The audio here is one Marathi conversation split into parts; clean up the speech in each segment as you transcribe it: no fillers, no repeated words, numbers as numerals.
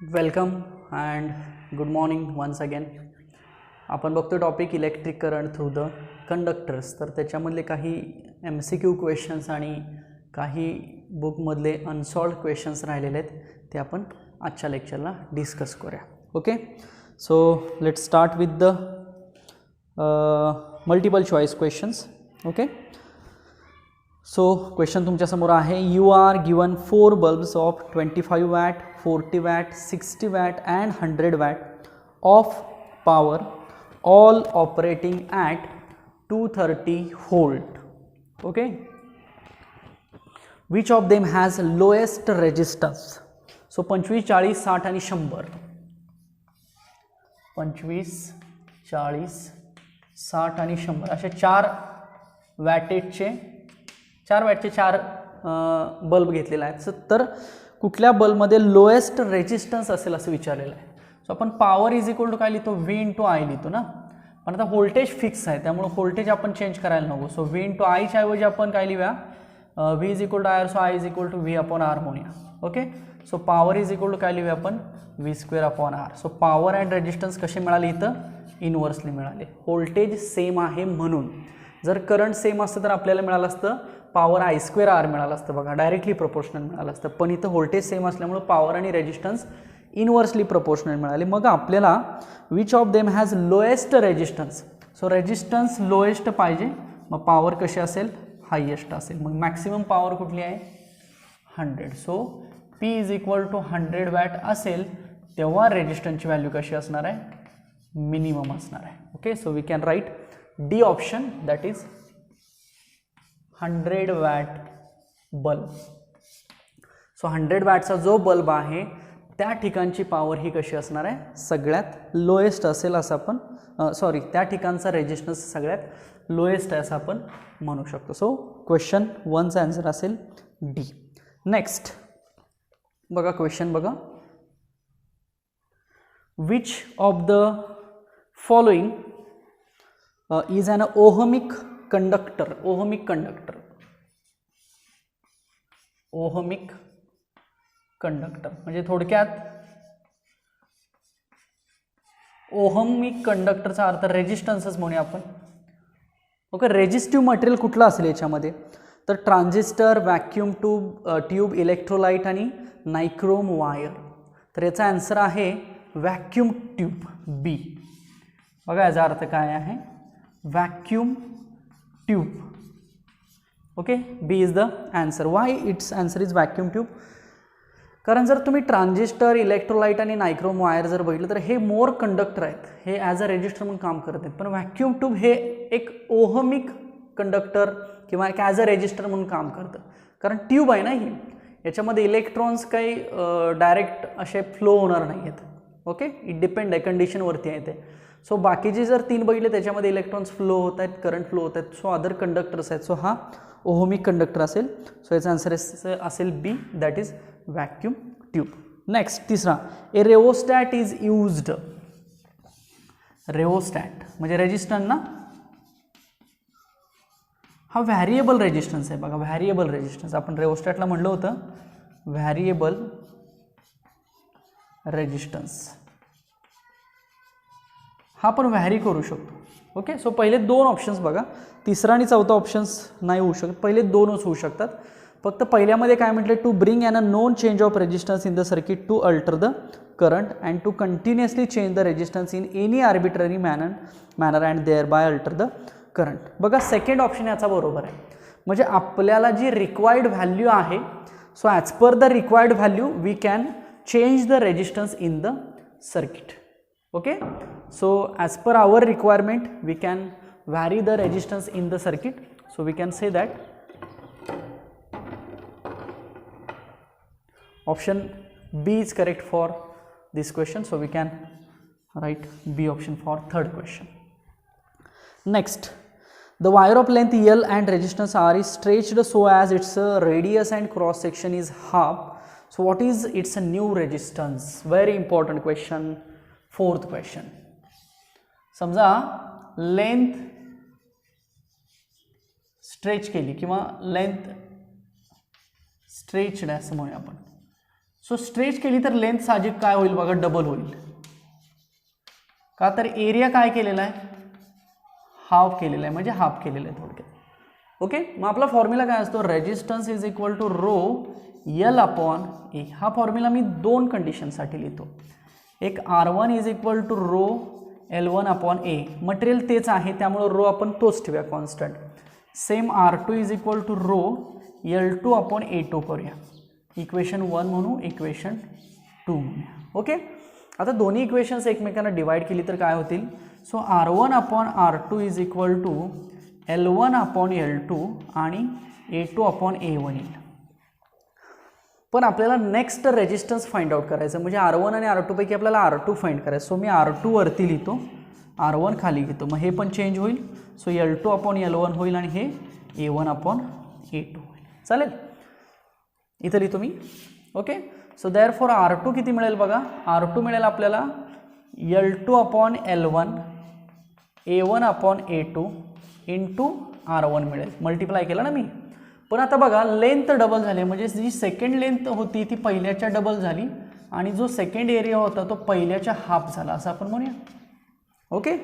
Welcome and good morning once again. आपण बघतो topic electric current through the conductors. तर त्याच्यामधले काही MCQ क्वेश्चन्स आणि काही बुकमधले अनसॉल्ड क्वेश्चन्स राहिलेले आहेत ते आपण आजच्या लेक्चरला डिस्कस करूया. Okay, so let start with the multiple choice questions. Okay, so question तुमच्यासमोर आहे. You are given 4 bulbs of 25 watt, 40 watt, 60 watt and 100 watt of power, all operating at 230 volt. Okay, which of them has lowest resistance. So 25, 40, 60 आणि 100. 25, 40, 60 आणि 100 असे 4 वॅटचे 4 बल्ब घेतलेले आहेत. तर कुठल्या बल्बमध्ये लोएस्ट रेजिस्टन्स असेल असं विचारलेलं आहे. सो आपण पॉवर इज इक्वल टू काय लिहितो, V इंटू आय लिहितो ना. पण आता व्होल्टेज फिक्स आहे त्यामुळे व्होल्टेज आपण चेंज करायला नको. सो V इंटू आयच्या ऐवजी आपण काय लिहूया, V is equal to I, so I is equal to V upon R म्हणूया. Okay, so power is equal to काय लिहूया आपण, V square upon R. So power and resistance कसे मिळाले, इथं इनव्हर्सली मिळाले. व्होल्टेज सेम आहे म्हणून. जर करंट सेम असतं तर आपल्याला मिळालं असतं पॉवर आय स्क्वेअर आर मिळालं असतं, बघा डायरेक्टली प्रोपोर्शनल मिळालं असतं. पण इथं व्होल्टेज सेम असल्यामुळे पॉवर आणि रेजिस्टन्स इनव्हर्सली प्रोपोर्शनल मिळाले. मग आपल्याला which of them has lowest resistance. So resistance lowest पाहिजे, मग पॉवर कशी असेल, हायेस्ट असेल. मग मॅक्सिमम पॉवर कुठली आहे, 100. So P is equal to 100 watt असेल तेव्हा रेजिस्टन्सची व्हॅल्यू कशी असणार आहे, मिनिमम असणार आहे. Okay, so we can write D option, that is 100 watt bulb. So 100 वॅटचा जो बल्ब आहे त्या ठिकाणची पॉवर ही कशी असणार आहे, सगळ्यात लोएस्ट असेल असं आपण त्या ठिकाणचा रेजिस्टन्स सगळ्यात लोएस्ट आहे असं आपण म्हणू शकतो. सो क्वेश्चन 1चा आन्सर असेल डी. नेक्स्ट बघा क्वेश्चन बघा. Which of the following is an ohmic conductor. Ohmic conductor म्हणजे थोडक्यात ओहमिक कंडक्टरचा अर्थ रेजिस्टन्सच म्हणूया आपण. ओके, रेजिस्टिव्ह मटेरियल कुठलं असेल याच्यामध्ये, तर ट्रान्झिस्टर, व्हॅक्यूम ट्यूब, इलेक्ट्रोलाइट आणि नायक्रोम वायर. तर याचा आन्सर आहे व्हॅक्यूम ट्यूब, बी. बघा याचा अर्थ काय आहे, vacuum tube. Okay, B is the answer. Why it's answer is vacuum tube, कारण जर तुम्ही ट्रान्झिस्टर, इलेक्ट्रोलाइट आणि नायक्रोम वायर जर बघितलं तर हे मोर कंडक्टर आहेत, हे ॲज अ रेजिस्टर म्हणून काम करत आहेत. पण व्हॅक्यूम ट्यूब हे एक ओहमिक कंडक्टर किंवा एक ॲज अ रेजिस्टर म्हणून काम करतं, कारण ट्यूब आहे ना ही, याच्यामध्ये इलेक्ट्रॉन्स काही डायरेक्ट असे फ्लो होणार नाही आहेत. ओके, इट डिपेंड आहे, कंडिशनवरती आहे ते. सो बाकीचे जर 3 बघितले त्याच्यामध्ये इलेक्ट्रॉन्स फ्लो होत आहेत, करंट फ्लो होत आहेत, सो अदर कंडक्टर्स आहेत. सो हा ओहमिक कंडक्टर असेल. सो याचा आन्सर असेल B, that is vacuum tube. Next तिसरा, ए रेओस्टॅट इज यूज्ड. रेओस्टॅट म्हणजे रेजिस्टन्स ना, हा व्हॅरिएबल रेजिस्टन्स आहे. बघा व्हॅरिएबल रेजिस्टन्स, आपण रेओस्टॅटला म्हणलं होतं व्हॅरिएबल रेजिस्टन्स. हा पण व्हॅरी करू शकतो. ओके, सो पहिले 2 ऑप्शन्स बघा, तिसरा आणि चौथा ऑप्शन्स नाही होऊ शकत, पहिले 2च होऊ शकतात. फक्त पहिल्यामध्ये काय म्हटलं, to bring an a known change of resistance in the circuit to alter the current and to continuously change the resistance in any arbitrary manner and thereby alter the current. बघा सेकंड ऑप्शन याचा बरोबर आहे. म्हणजे आपल्याला जी रिक्वायर्ड व्हॅल्यू आहे, so as per the required value we can change the resistance in the circuit. Okay, so as per our requirement we can vary the resistance in the circuit. So we can say that option B is correct for this question. So we can write B option for third question. Next, the wire of length L and resistance R is stretched so as its radius and cross section is half. So what is its new resistance? Very important question. Fourth question, समजा लेंथ स्ट्रेच केली किंवा लेंथ स्ट्रेच्ड असं म्हणूया आपण. सो स्ट्रेच केली तर लेंथ साहजिक काय होईल बघा, डबल होईल. का तर एरिया काय केलेला आहे, हाफ केलेला आहे, म्हणजे हाफ केलेला आहे थोडक्यात. ओके, मग आपला फॉर्म्युला काय असतो, resistance is equal to rho L upon A. हा फॉर्म्युला मी दोन कंडिशनसाठी लिहितो. एक R1 is equal to rho L1 upon A. Material तेच आहे त्यामुळे रो आपण तोच ठेवूया constant. Same R2 is equal to rho L2 upon A2 करूया. इक्वेशन 1 म्हणू, इक्वेशन 2 म्हणूया. ओके, आता दोन्ही इक्वेशन्स एकमेकांना डिवाइड केली तर काय होतील. So R1 upon R2 is equal to L1 upon L2 आणि A2 अपॉन A1 येईल. पण आपल्याला नेक्स्ट रेजिस्टन्स फाइंड आउट करायचं, म्हणजे R1 आणि R2 पैकी आपल्याला R2 फाइंड करायचं. सो मी R2 वरती लिहितो, R1 खाली घेतो, मग हे पण चेंज होईल. सो L2 अपॉन L1 होईल आणि हे A1 अपॉन A2 होईल. चालेल, इथं लिहितो मी. Okay, so therefore R2 किती मिळेल बघा, R2 मिळेल आपल्याला L2 upon L1 A1 upon A2 into R1 मिळेल. मल्टिप्लाय केलं ना मी. पण आता बघा लेंथ डबल झाली, म्हणजे जी सेकंड लेंथ होती ती पहिल्याच्या डबल झाली आणि जो सेकंड एरिया होता तो पहिल्याच्या हाफ झाला असं आपण म्हणूया. ओके,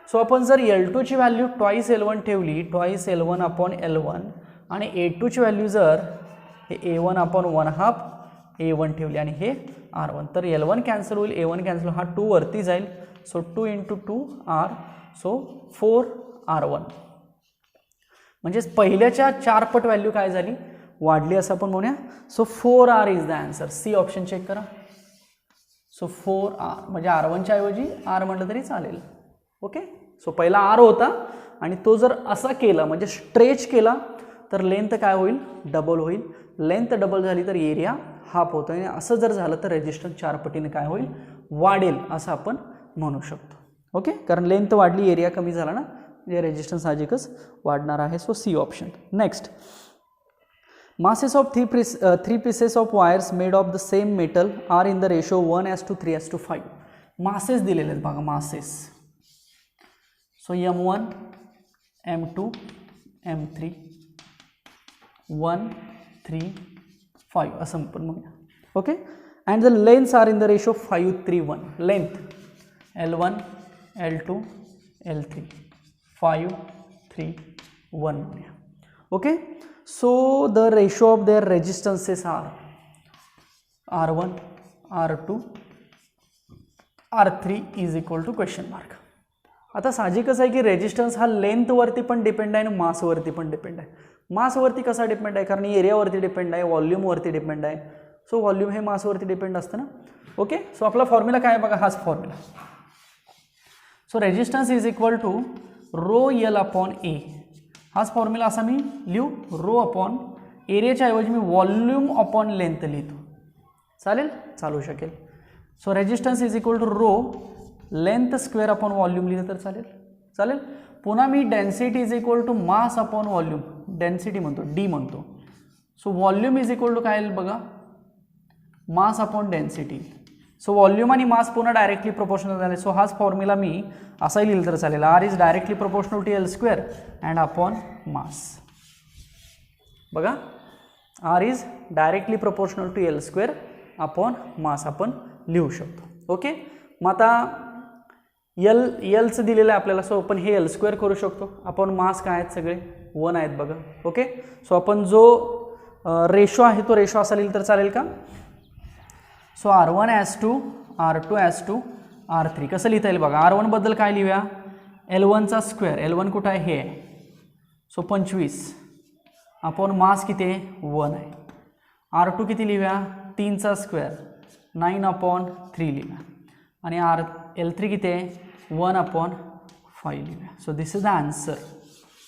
सो आपण जर L2 ची व्हॅल्यू ट्वाईस L1 ठेवली, ट्वाईस L1 अपॉन L1, आणि A2 ची व्हॅल्यू जर हे A1 अपॉन 1/2 A1 ठेवली आणि हे R1, तर L1 कॅन्सल होईल, A1 कॅन्सल, हा 2 वरती जाईल. So 2 into 2 R, so 4R1. म्हणजे पहिल्याच्या 4 पट व्हॅल्यू काय झाली, वाढली असं आपण म्हणूया. So 4R is the answer. C option check करा. सो 4R म्हणजे R1च्या ऐवजी R म्हटलं तरी चालेल. ओके, सो पहिला R होता आणि तो जर असा केला म्हणजे स्ट्रेच केला तर लेंथ काय होईल, डबल होईल. लेंथ डबल झाली तर एरिया हाफ होतो आणि असं जर झालं तर रेजिस्टन्स 4 पटीने काय होईल, वाढेल असं आपण म्हणू शकतो. ओके, कारण लेंथ वाढली एरिया कमी झाला ना, म्हणजे रेजिस्टन्स साहजिकच वाढणार आहे. So C option. Next, masses of three pieces of wires made of the same metal are in the ratio 1:3:5. masses दिलेले आहेत बघा, masses. So M1 M2 M3 1 3 5 असं पण म्हणूया. Okay, and the lengths are in the ratio 5:3:1. Length L1 L2 L3 5:3:1 म्हणूया. Okay, so the ratio of their resistances are R1 R2 R3 is equal to question mark. आता साहजिकच आहे की रेजिस्टन्स हा लेंथवरती पण डिपेंड आहे आणि मासवरती पण डिपेंड आहे. मासवरती कसा डिपेंड आहे, कारण एरियावरती डिपेंड आहे, व्हॉल्यूमवरती डिपेंड आहे. सो व्हॉल्यूम हे मासवरती डिपेंड असतं ना. ओके, सो आपला फॉर्म्युला काय आहे बघा, हाच formula. So resistance is equal to rho L upon A. हाच फॉर्म्युला असा मी लिहू, रो अपॉन एरियाच्या ऐवजी मी व्हॉल्यूम अपॉन लेंथ लिहितो. चालेल, चालू शकेल. So resistance is equal to rho length square upon volume लिहिलं तर चालेल. चालेल, पुन्हा मी density is equal to mass upon volume, density म्हणतो, डी म्हणतो. So volume is equal to काय येईल बघा, mass upon density. So volume आणि मास पुन्हा डायरेक्टली प्रोपोर्शनल झाले. सो हाच फॉर्म्युला मी असाही लिहिलं तर चालेल, R is directly proportional to L square and upon mass. बघा, R is directly proportional to L square upon mass आपण लिहू शकतो. ओके, मग आता एलचं दिलेलं आहे आपल्याला, सो आपण हे एल स्क्वेअर करू शकतो. आपण मास काय आहेत, सगळे 1 आहेत बघा. ओके, सो आपण जो रेशो आहे तो रेशो असा लिहिलं तर चालेल का. सो R1:2 R2:2 R3 कसं लिहिता येईल बघा. R1 बद्दल काय लिहूया, L1चा स्क्वेअर, L1 कुठं आहे, हे आहे. सो 25 अपॉन मास किती आहे, 1 आहे. R2 किती लिहूया, 3चा स्क्वेअर 9/3 लिहूया. आणि L3 किती आहे, 1/5 लिहूया. So this is the answer.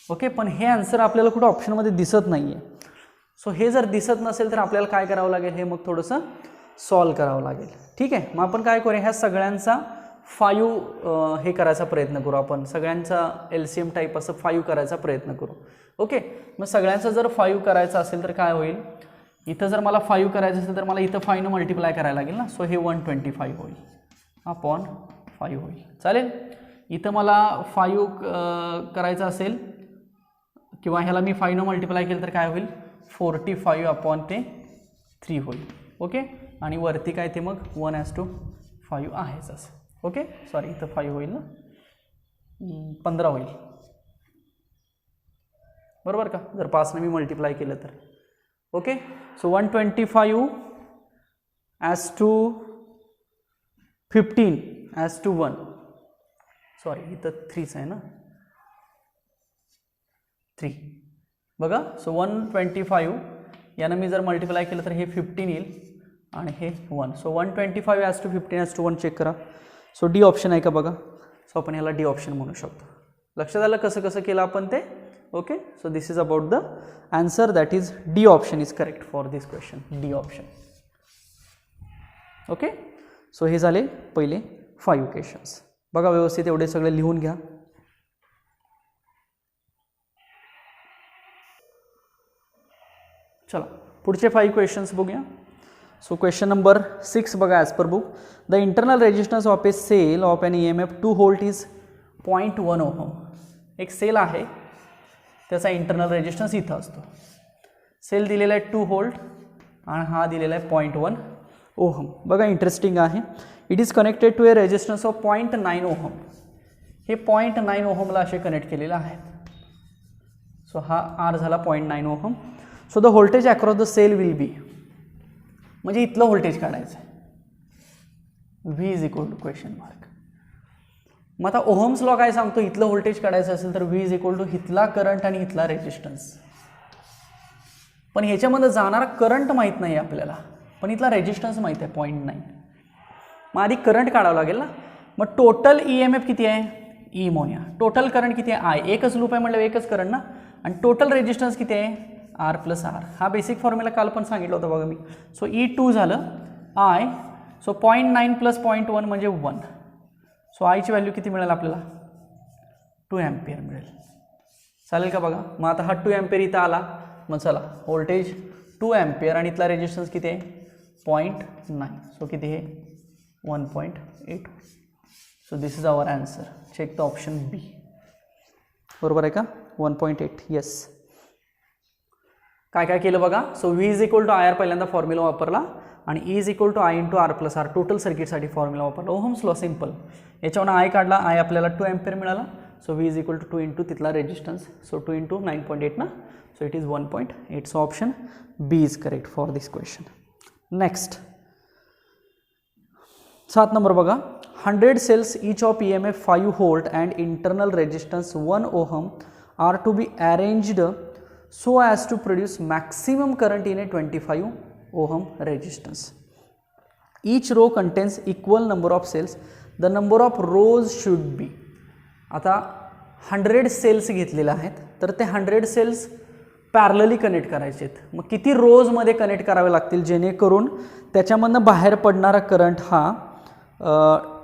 Okay, पण हे आन्सर आपल्याला कुठं ऑप्शनमध्ये दिसत नाही आहे. सो हे जर दिसत नसेल तर आपल्याला काय करावं लागेल, हे मग थोडंसं सॉल्व करावं लागेल. ठीक आहे, मग आपण काय करूया, ह्या सगळ्यांचा 5 हे करायचा प्रयत्न करू. आपण सगळ्यांचा LCM टाईप असं 5 करायचा प्रयत्न करू. ओके, मग सगळ्यांचा जर 5 करायचं असेल तर काय होईल, इथं जर मला 5 करायचं असेल तर मला इथं 5 मल्टिप्लाय करायला लागेल ना. सो हे 125 होईल अपॉन 5 होईल. चालेल, इथं मला 5 करायचं असेल किंवा ह्याला मी 5 मल्टिप्लाय केलं तर काय होईल, 45/3 होईल. ओके, आणि वरती काय ते मग 1:5 आहेच असं. ओके, सॉरी इथं 5 होईल ना, 15 होईल बरोबर का, जर 5ने मी मल्टिप्लाय केलं तर. ओके, सो 125:15:1, सॉरी इथं 3च आहे ना, 3 बघा. सो 125 यानं मी जर मल्टिप्लाय केलं तर हे 15 येईल आणि हे 1. सो 125:15:1 चेक करा. सो डी ऑप्शन आहे का बघा. सो आपण याला डी ऑप्शन म्हणू शकतो. लक्षात आलं कसं कसं केलं आपण ते. Okay, so this is about the answer, that is D option is correct for this question, D option. Okay, so हे झाले पहिले 5 क्वेश्चन्स. बघा व्यवस्थित एवढे सगळे लिहून घ्या. चला पुढचे 5 क्वेश्चन्स बघूया. सो क्वेश्चन नंबर 6 बघा. As per book, the internal resistance of a cell of an EMF 2 volt is 0.1 ohm. एक सेल आहे, त्याचा इंटरनल रेजिस्टन्स इथं असतो. सेल दिलेला आहे 2 व्होल्ट आणि हा दिलेला आहे 0.1 ओहम. बघा इंटरेस्टिंग आहे. It is connected to a resistance of 0.9 ohm. हे 0.9 ओहमला असे कनेक्ट केलेले आहेत. सो हा आर झाला 0.9 ohm. So the voltage across the cell will be, म्हणजे इथलं व्होल्टेज काढायचं आहे. V is equal to question mark. मग आता ओहम्स लॉ काय सांगतो, इथलं व्होल्टेज काढायचं असेल तर व्ही इज इक्वल टू इथला करंट आणि इथला रेजिस्टन्स. पण ह्याच्यामध्ये जाणारा करंट माहीत नाही आपल्याला, पण इथला रेजिस्टन्स माहीत आहे 0.9. मग आधी करंट काढावं लागेल ना. मग टोटल EMF किती आहे, ई म्हणूया. टोटल करंट किती आहे, आय. एकच लूप आहे म्हटलं एकच करंट ना. आणि टोटल रेजिस्टन्स किती आहे, R + R. हा बेसिक फॉर्म्युला काल पण सांगितलं होतं बघा मी. सो E2 झालं आय. सो 0.9 + 0.1 म्हणजे 1. सो आयची व्हॅल्यू किती मिळेल आपल्याला, 2 अँपिअर मिळेल. चालेल का बघा. मग आता हा 2 अँपिअर इथं आला. मग चला व्होल्टेज 2 अँपिअर आणि इथला रेजिस्टन्स किती आहे 0.9. सो किती आहे 1.8. So this is our answer. Check the option B. बरोबर आहे का, 1.8. येस. काय काय केलं बघा. So V is equal to IR पहिल्यांदा फॉर्म्युला वापरला आणि E is equal to I × R + R total सर्किटसाठी फॉर्म्युला वापरला. Ohm's law simple. याच्यावरून आय काढला, आय आपल्याला 2 अँपिअर मिळाला. So V is equal to 2 × तिथला रेजिस्टन्स. सो 2 × 9.8 ना. So it is 1.8. So option B is correct for this question. Next 7 number बघा. 100 cells each of EMF 5 volt and internal resistance 1 ohm are to be arranged so as to produce maximum current in a 25 ohm resistance. Each row contains equal number of cells. The number of rows should be. आता 100 सेल्स घेतलेले आहेत, तर ते 100 सेल्स पॅरलली कनेक्ट करायचे आहेत. मग किती रोजमध्ये कनेक्ट करावे लागतील जेणेकरून त्याच्यामधनं बाहेर पडणारा करंट हा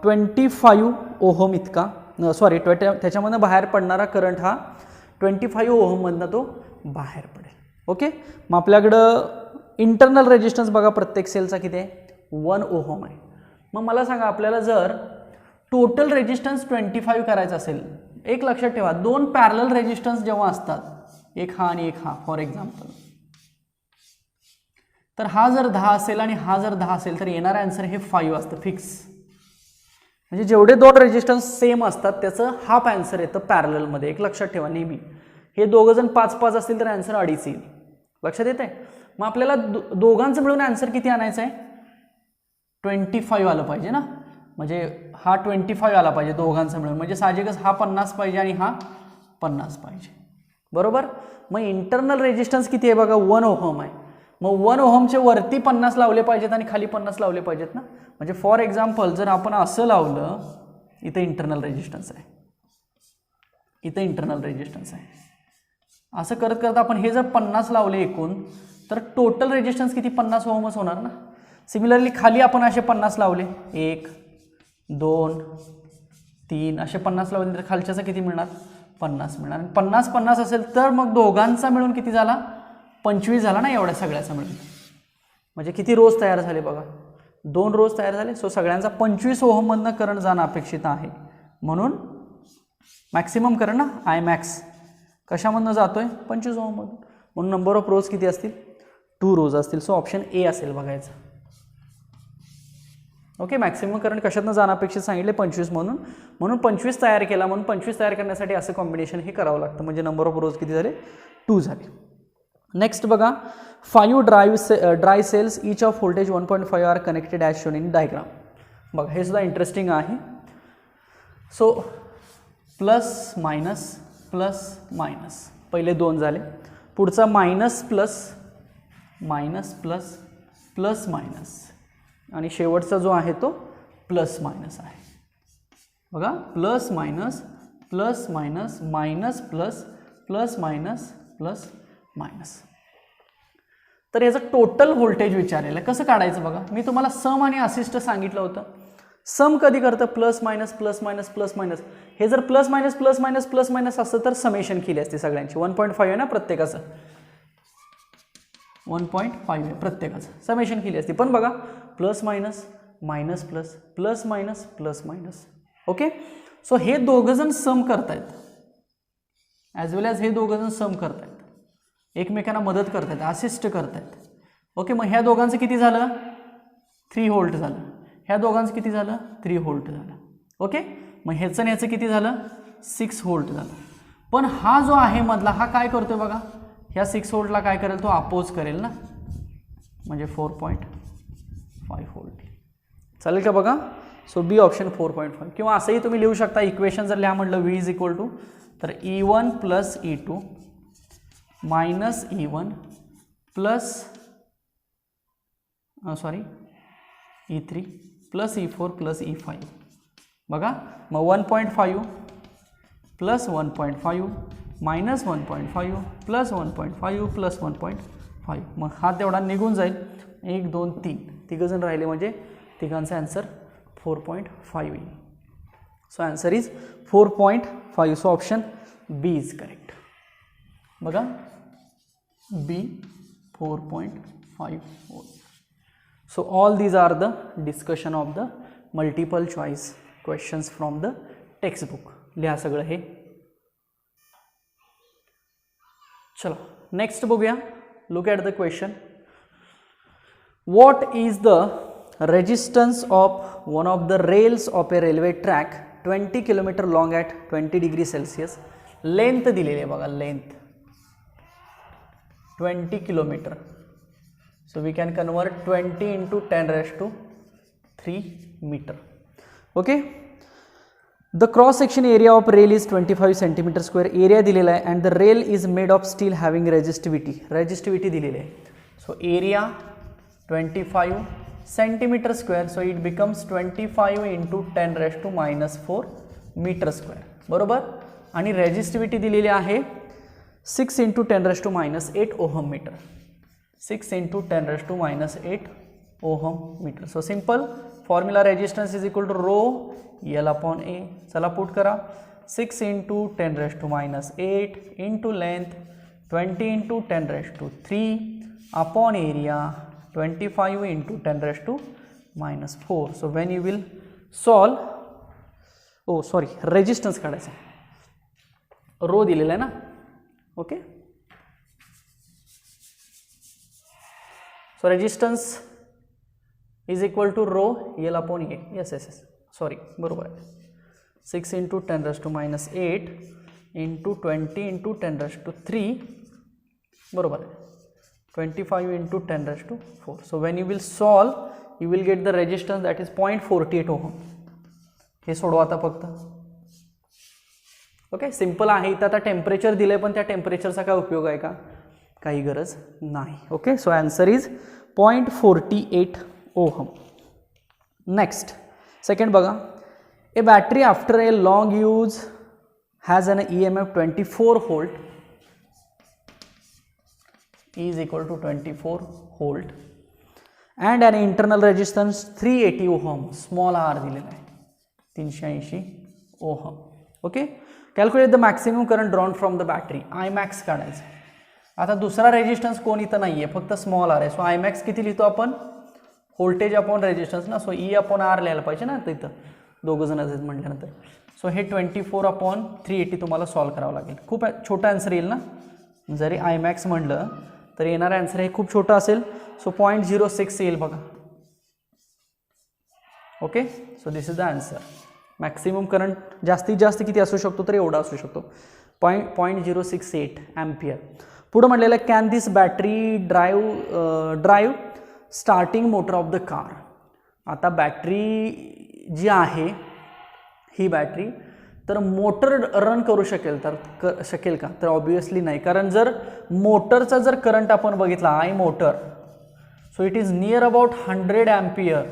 25 ओहम इतका, सॉरी त्याच्यामधनं बाहेर पडणारा करंट हा 25 ओहममधनं तो बाहेर पडेल. ओके. मग आपल्याकडं इंटरनल रेजिस्टन्स बघा प्रत्येक सेलचा किती आहे 1 ओहम आहे. मग मला सांगा आपल्याला जर टोटल रेजिस्टन्स 25 करायचं असेल, एक लक्षात ठेवा 2 पॅरलल रेजिस्टन्स जेव्हा असतात, एक हा आणि एक हा फॉर एक्झाम्पल, तर हा जर 10 असेल आणि हा जर 10 असेल तर येणारा आन्सर हे 5 असतं फिक्स. म्हणजे जेवढे 2 रेजिस्टन्स सेम असतात त्याचं हाफ आन्सर येतं पॅरललमध्ये. एक लक्षात ठेवा नेहमी. हे दोघं जण 5-5 असतील तर आन्सर 2.5 येईल. लक्षात येत आहे. मग आपल्याला दोघांचं मिळून आन्सर किती आणायचं आहे 25 आलं पाहिजे ना. म्हणजे हा 25 आला पाहिजे दोघांचं मिळून, म्हणजे साहजिकच हा 50 पाहिजे आणि हा 50 पाहिजे. बरोबर. मग इंटरनल रेजिस्टन्स किती आहे बघा 1 ओहम आहे. मग 1 ओहमचे वरती 50 लावले पाहिजेत आणि खाली 50 लावले पाहिजेत ना. म्हणजे फॉर एक्झाम्पल जर आपण असं लावलं, इथं इंटरनल रेजिस्टन्स आहे, इथं इंटरनल रेजिस्टन्स आहे, असं करत करत आपण हे जर 50 लावले एकूण, तर टोटल रेजिस्टन्स किती 50 ओहमच होणार ना. सिमिलरली खाली आपण असे 50 लावले, 1 2 3 असे 50 लावले तर खालच्याचं किती मिळणार 50 मिळणार. 50-50 असेल तर मग दोघांचा मिळून किती झाला 25 झाला ना एवढ्या सगळ्याचा मिळून. म्हणजे किती रोज तयार झाले बघा 2 रोज तयार झाले. सो सगळ्यांचा 25 ओहममधनं करंट जाणं अपेक्षित आहे. म्हणून मॅक्सिमम करंट ना आय मॅक्स कशामधनं जातोय 25 ओहममधून. म्हणून नंबर ऑफ रोज किती असतील 2 रोज असतील. सो ऑप्शन ए असेल बघायचं. ओके, मॅक्सिमम करंट कशातनं जाणं अपेक्षित सांगितले 25 म्हणून 25 तयार केला, म्हणून 25 तयार करण्यासाठी असं कॉम्बिनेशन हे करावं लागतं, म्हणजे नंबर ऑफ रोज किती झाले 2 झाले. नेक्स्ट बघा 5 dry cells each of voltage 1.5 are connected as shown in diagram. बघा हे सुद्धा इंटरेस्टिंग आहे. सो प्लस मायनस पहिले 2 झाले, पुढचा मायनस प्लस मायनस आणि शेवटचा जो आहे तो प्लस मायनस आहे. बघा plus minus minus plus minus. तर याचं टोटल व्होल्टेज विचारलेलं आहे, कसं काढायचं बघा. मी तुम्हाला सम आणि असिस्ट सांगितलं होतं. सम कधी करतं प्लस मायनस. हे जर प्लस मायनस असतं तर समेशन केली असते सगळ्यांची. 1.5 आहे ना प्रत्येकाचं, 1.5 आहे प्रत्येकाचं, समेशन केली असते. पण बघा plus minus plus minus. Okay, so हे दोघं जण सम करतायत, ॲज वेल ॲज हे दोघं जण सम करतायत, एकमेकांना मदत करतायत, असिस्ट करतायत. ओके, मग ह्या दोघांचं किती झालं 3 व्होल्ट झालं, ह्या दोघांचं किती झालं 3 व्होल्ट झालं. ओके, मग ह्याचं ह्याचं किती झालं 6 व्होल्ट झालं. पण हा जो आहे मधला हा काय करतोय बघा, ह्या 6 व्होल्टला काय करेल तो अपोज करेल ना, म्हणजे 4.5 व्होल्ट. चालेल का बघा. सो बी ऑप्शन 4.5. किंवा असंही तुम्ही लिहू शकता, इक्वेशन जर लिहा म्हटलं V इज इक्वल टू तर E1 plus E2 minus E1 plus E3 plus E4 plus E5. बघा मग 1.5 प्लस 1.5 मायनस 1.5 प्लस 1.5 प्लस 1.5. मग हा तेवढा निघून जाईल. 1 2 3 तिघंजण राहिले म्हणजे तिघांचा आन्सर 4.5 येईल. So answer is 4.5. So option B is correct. बघा B 4.5 volt. So all these are the discussion of the multiple choice questions from the textbook. लिहा सगळं हे. चलो नेक्स्ट बघूया. Look at the question. What is the resistance of one of the rails of a railway track 20 km long at 20 degree Celsius? Length दिलेली आहे बघा, length 20 kilometer. So we can convert 20 into 10 raised to 3 meter. Okay. The cross section area of rail is 25 centimeter square. Area दिलेला आहे and the rail is made of steel having resistivity. Resistivity दिलेली आहे. So area 25 centimeter square. So it becomes 25 into 10 raised to minus 4 meter square. बरोबर. आणि resistivity दिलेली आहे 6 into 10 raised to minus 8 ohm meter. 6 into 10 raised to minus 8 ohm meter. So simple formula, resistance is equal to rho L upon A. चला पुट करा. 6 into 10 raised to minus 8 into length 20 into 10 raised to 3 upon area 25 into 10 raised to minus 4. So when you will solve, resistance काढायचा, rho दिलेला आहे ना. Okay, so resistance is equal to rho L upon A. yes sorry बरोबर आहे. 6 into 10 raised to minus 8 into 20 into 10 raised to 3 बरोबर आहे. 25 into 10 raised to 4. So when you will solve you will get the resistance that is 0.48 ohm. हे सोडवा आता फक्त. ओके, सिंपल आहे. इथं आता टेम्परेचर दिलं आहे पण त्या टेम्परेचरचा काय उपयोग आहे का, काही गरज नाही. Okay, so answer is 0.48 ohm. Next second बघा. A battery after a long use has an EMF 24 volt is equal to 24 volt and an internal resistance 380 ohm. Small r दिलेला आहे 380 ohm. Okay, calculate the maximum current drawn from the battery. IMAX काढायचं. आता दुसरा रेजिस्टन्स कोण इथं नाही आहे, फक्त स्मॉल आर आहे. सो आयमॅक्स किती लिहितो आपण, व्होल्टेज अपॉन रेजिस्टन्स ना. सो E अपॉन R लिहायला पाहिजे ना तिथं, दोघं जण आहेत म्हटल्यानंतर. सो हे 24 अपॉन 380 तुम्हाला सॉल्व करावं लागेल. खूप छोटा आन्सर येईल ना, जरी आयमॅक्स म्हटलं तर येणारा आन्सर हे खूप छोटा असेल. सो 0.06 येईल बघा. Okay, so this is the answer. Maximum current जास्तीत जास्त किती असू शकतो, तर एवढा असू शकतो, 0.068 ॲम्पियर. पुढं म्हटलेलं आहे can this battery drive starting motor of the car. आता बॅटरी जी आहे ही बॅटरी तर मोटर रन करू शकेल शकेल का, तर ऑब्वियसली नाही. कारण जर मोटरचा जर करंट आपण बघितला I motor, so it is near about 100 ampere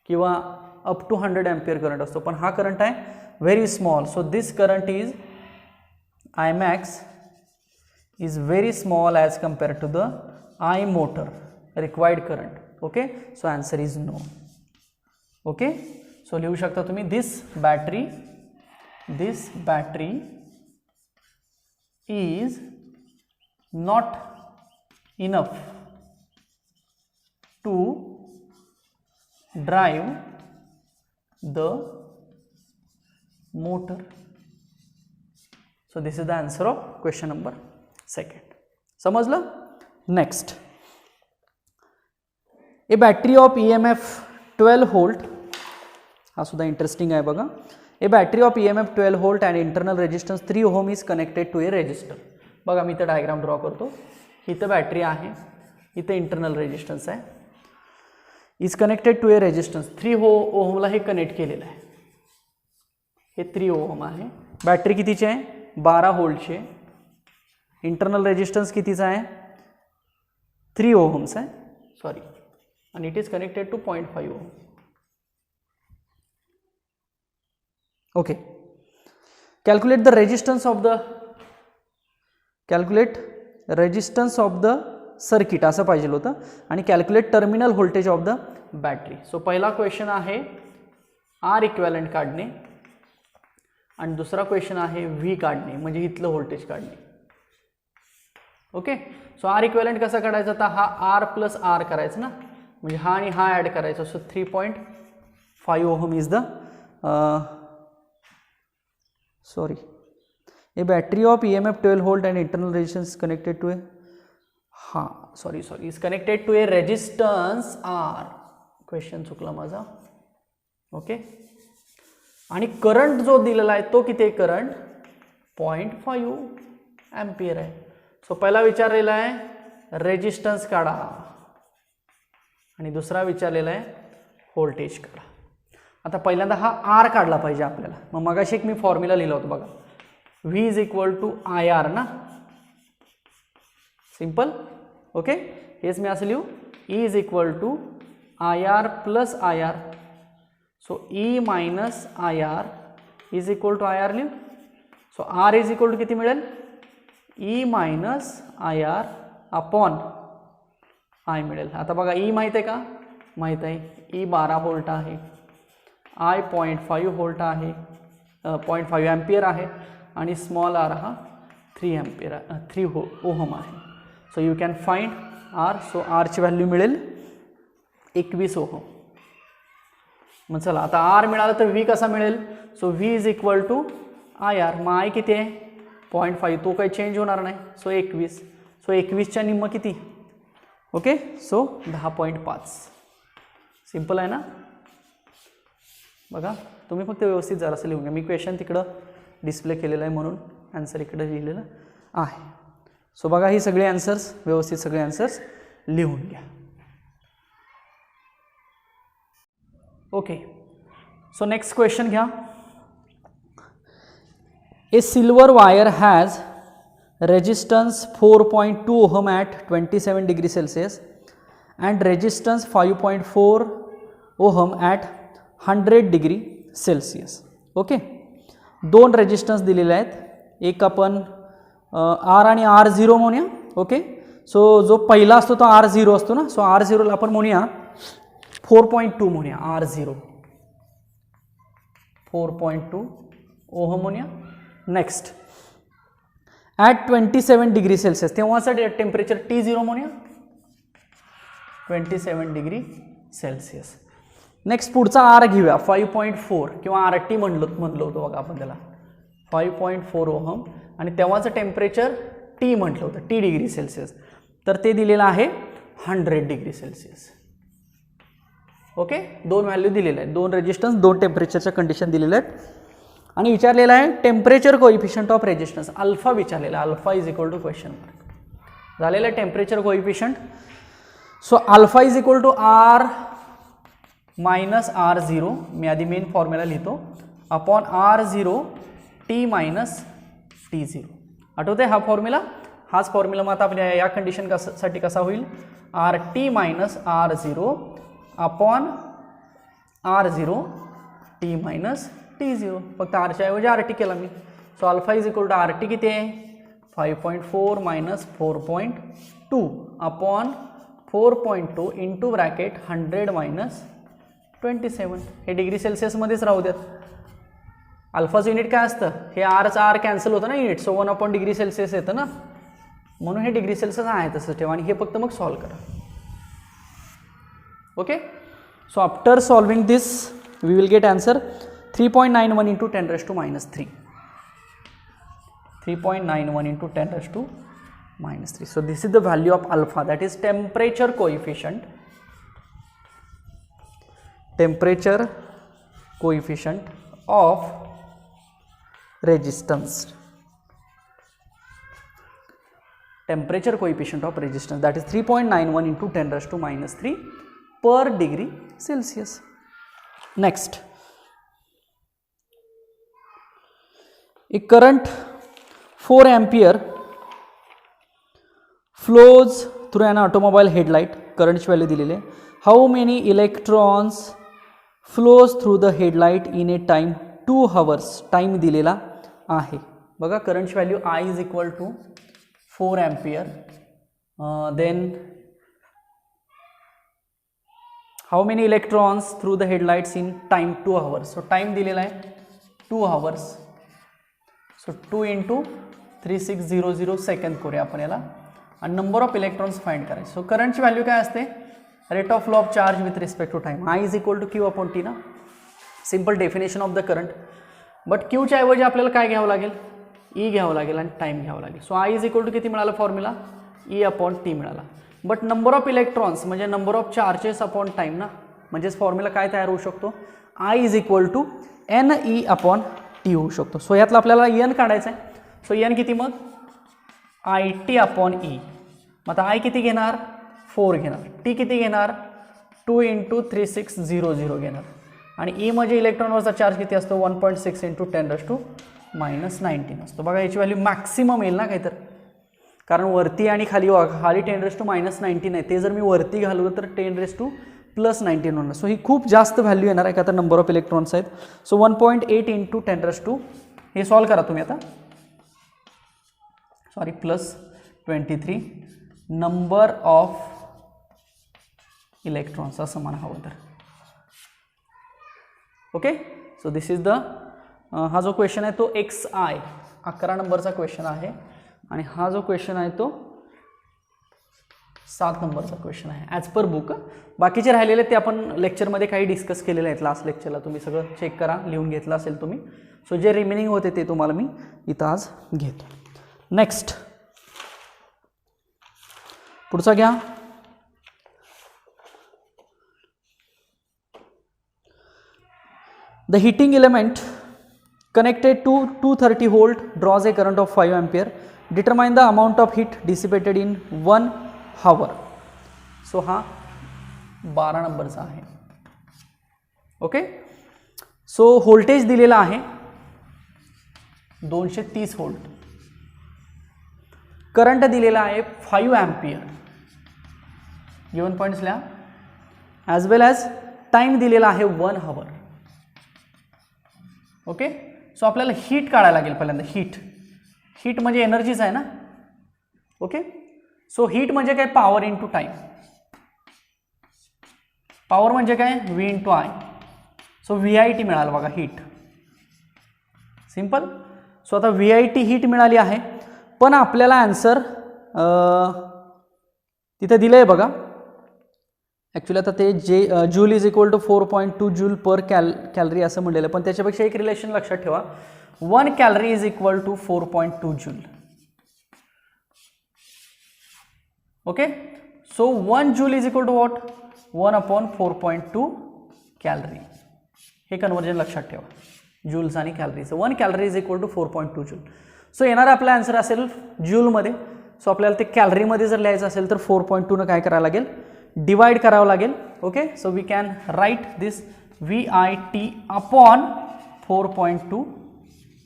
किंवा अप टू 100 ॲम्पियर करंट असतो, पण हा करंट आहे very small. So this current is I max is very small as compared to the I motor required current. Okay, so answer is no. Okay, so लिहू शकता तुम्ही this battery is not enough to drive the motor. So this is the answer of question number 2. समजलं. Next, a battery of EMF 12 volt, हा सुद्धा इंटरेस्टिंग आहे बघा. A battery of EMF 12 volt and internal resistance 3 ohm is connected to a resistor. बघा मी इथं डायग्राम ड्रॉ करतो. इथं बॅटरी आहे, इथं इंटरनल रेजिस्टन्स आहे, is connected to a resistance 3 ओहमला हे कनेक्ट केलेलं आहे. हे 3 ओहम आहे. बॅटरी कितीची आहे, 12 व्होल्टची. इंटरनल रेजिस्टन्स कितीचा आहे, 3 ओहम्स आहे, सॉरी, आणि it is connected to 0.5 ohm. Okay, calculate the resistance of the circuit असं पाहिजे होतं, आणि calculate terminal voltage of the battery. So पहिला क्वेश्चन आहे आर इक्वॅलंट काढणे, आणि दुसरा क्वेश्चन आहे व्ही काढणे, म्हणजे इथलं व्होल्टेज काढणे. ओके, सो आर इक्वॅलंट कसा काढायचा, तर हा आर प्लस आर करायचं ना, म्हणजे हा आणि हा ॲड करायचा. So 3.5 ohm is the sorry a battery of EMF 12 volt and internal resistance connected to a is connected to a resistance R. Question चुकला माझा. ओके, आणि करंट जो दिलेला आहे तो किती आहे, करंट 0.5 ॲम्पियर आहे. सो पहिला विचारलेला आहे रेजिस्टन्स काढा, आणि दुसरा विचारलेला आहे व्होल्टेज काढा. आता पहिल्यांदा हा आर काढला पाहिजे आपल्याला. मग मगाशी एक मी फॉर्म्युला लिहिला होता बघा, V is equal to IR ना, सिंपल. ओके, हेच मी असं लिहू, E is equal to IR plus IR. So E minus IR is equal to IR लिहू. So R is equal to किती मिळेल, E minus IR upon I मिळेल. आता बघा ई माहीत आहे का, माहीत आहे. ई 12 व्होल्ट आहे, आय 0.5 व्होल्ट आहे, 0.5 ॲम्पियर आहे, आणि स्मॉल आर हा 3 ॲम्पियर 3 ओहम आहे. So you can find R. So आरची व्हॅल्यू मिळेल 21 ओहम. मग चला आता आर मिळालं तर व्ही कसा मिळेल. So V is equal to IR. मग आय किती आहे 0.5, तो काही चेंज होणार नाही. सो 21. सो 21च्या निम्म किती, ओके, सो 10.5. सिंपल आहे ना. बघा तुम्ही फक्त व्यवस्थित जरासं लिहून घ्या. मी क्वेश्चन तिकडं डिस्प्ले केलेलं आहे म्हणून आन्सर इकडं लिहिलेलं आहे. सो बघा ही सगळे आन्सर्स, व्यवस्थित सगळे आन्सर्स लिहून घ्या. ओके, सो नेक्स्ट क्वेश्चन घ्या. A silver wire has resistance 4.2 ohm at 27 degree Celsius and resistance 5.4 ohm at 100 degree Celsius. Okay, 2 resistance दिलेले आहेत. एक आपण आर आणि R0 म्हणूया. ओके, सो जो पहिला असतो तो R0 असतो ना. सो R0ला आपण म्हणूया 4.2 म्हणूया. R0 4.2 ओहम म्हणूया. नेक्स्ट ॲट 27 डिग्री सेल्सिअस, तेव्हाचं टेम्परेचर T0 म्हणूया 27 डिग्री सेल्सिअस. नेक्स्ट पुढचा आर घेऊया 5.4 किंवा RT म्हणलो होतो बघा आपण त्याला 5.4 ओहम, आणि तेव्हाचं टेम्परेचर T म्हटलं होतं, T डिग्री सेल्सिअस. तर ते दिलेलं आहे 100 डिग्री सेल्सिअस. ओके, 2 व्हॅल्यू दिलेल्या आहेत, 2 रेजिस्टन्स 2 टेम्परेचरच्या कंडिशन दिलेल्या आहेत आणि विचारलेलं आहे temperature coefficient of resistance alpha विचारलेला, alpha is equal to question mark झालेलं आहे temperature coefficient. So alpha is equal to R minus R0, मी आधी मेन फॉर्म्युला लिहितो, upon R0 T minus T0. आठवते हा फॉर्म्युला, हाच फॉर्म्युला मग आता आपल्या या कंडिशन साठी कसा होईल, RT minus R0 upon R0 T minus T0, फक्त आरच्या ऐवजी RT केला मी. So alpha is equal to RT किती आहे 5.4 minus 4.2 upon 4.2 into bracket 100 minus 27. हे डिग्री सेल्सिअसमध्येच राहू द्यात. अल्फाचं युनिट काय असतं, हे आरचा आर कॅन्सल होतं ना unit, so 1 upon degree Celsius येतं ना, म्हणून हे डिग्री सेल्सिअस आहे तसं ठेवा आणि हे फक्त मग सॉल्व करा. Okay, so after solving this we will get answer 3.91 into 10 raised to minus 3. 3.91 into 10 raised to minus 3. So this is the value of alpha, that is temperature coefficient. Temperature coefficient of resistance. Temperature coefficient of resistance, that is 3.91 into 10 raised to minus 3 per degree Celsius. Next, a current 4 ampere flows through an automobile headlight. Current value दिलेले. How many electrons flows through the headlight in a time 2 hours? Time दिलेला आहे. बघा current value I is equal to 4 ampere. Then how many electrons through the headlights in time 2 hours? So time दिलेला आहे 2 hours. So 2 into 3600 सेकंद करूया आपण याला आणि नंबर ऑफ इलेक्ट्रॉन्स फाइंड करायचे. सो करंटची व्हॅल्यू काय असते, rate of flow of charge with respect to time, I is equal to Q upon T ना, simple definition of the current. But Qच्या ऐवजी आपल्याला काय घ्यावं लागेल, E घ्यावं लागेल आणि टाइम घ्यावं लागेल. So I is equal to किती मिळाला फॉर्म्युला, E अपॉन T मिळाला. बट नंबर ऑफ इलेक्ट्रॉन्स म्हणजे number of charges upon time ना, म्हणजेच फॉर्म्युला काय तयार होऊ शकतो, I is equal to NE upon T होऊ शकतो. सो यातलं आपल्याला N काढायचं आहे. सो N किती मग IT अपॉन E. मग आता I किती घेणार 4 घेणार, T किती घेणार 2 इंटू 3600 घेणार आणि E म्हणजे इलेक्ट्रॉनवरचा चार्ज किती असतो 1.6 इंटू 10 raised to minus 19 असतो. बघा याची व्हॅल्यू मॅक्सिमम येईल ना काहीतर, कारण वरती आणि खाली 10 raised to minus 19 आहे, ते जर मी वरती घालवलं तर 10 raised to plus 19 होणार. सो ही खूप जास्त व्हॅल्यू येणार आहे का, तर नंबर ऑफ इलेक्ट्रॉन्स आहेत. सो 1.8 इंटू 10 raised to, हे सॉल्व करा तुम्ही आता, sorry plus 23 number of electrons असं म्हणा हवं तर. Okay, so this is the, हा जो क्वेश्चन आहे तो XI 11 नंबरचा क्वेश्चन आहे आणि हा जो क्वेश्चन आहे तो 7 नंबरचा क्वेश्चन आहे ॲज पर बुक. बाकीचे राहिलेले ते आपण लेक्चरमध्ये काही डिस्कस केलेले आहेत, लास्ट लेक्चरला तुम्ही सगळं चेक करा, लिहून घेतलं असेल तुम्ही. सो जे रिमेनिंग होते ते तुम्हाला मी इथं आज घेतो. नेक्स्ट पुढचा घ्या. The heating element connected to 230 volt draws a current of 5 ampere. Determine the amount of heat dissipated in 1 hour. So हा 12 नंबरचा आहे. ओके, सो व्होल्टेज दिलेला आहे 230 व्होल्ट, करंट दिलेला आहे 5 एम्पियर, गिवन पॉइंट्स लिहा, ॲज वेल ॲज टाइम दिलेला आहे 1 hour. ओके, सो आपल्याला हीट काढायला लागेल पहिल्यांदा. हीट म्हणजे एनर्जीच आहे ना. ओके, सो हीट म्हणजे काय, पॉवर इंटू टाइम. पॉवर म्हणजे काय, V into I. So VIT मिळालं बघा हीट, सिंपल. सो आता VIT हीट मिळाली आहे, पण आपल्याला आन्सर तिथे दिलं आहे बघा. ॲक्च्युली आता ते joule is equal to 4.2 joule per calorie असं म्हणलेलं आहे, पण त्याच्यापेक्षा एक रिलेशन लक्षात ठेवा, 1 calorie is equal to 4.2 joule. Okay, so 1 joule is equal to what 1/4.2 calorie. हे कन्वर्जन लक्षात ठेवा, जूल्स आणि कॅलरीचं. 1 calorie is equal to 4.2 joule. So येणारा आपला आन्सर असेल जूलमध्ये. सो आपल्याला ते कॅलरीमध्ये जर लिहायचं असेल तर 4.2 न काय करावं लागेल, डिवाइड करावं लागेल. Okay, so we can write this VIT upon 4.2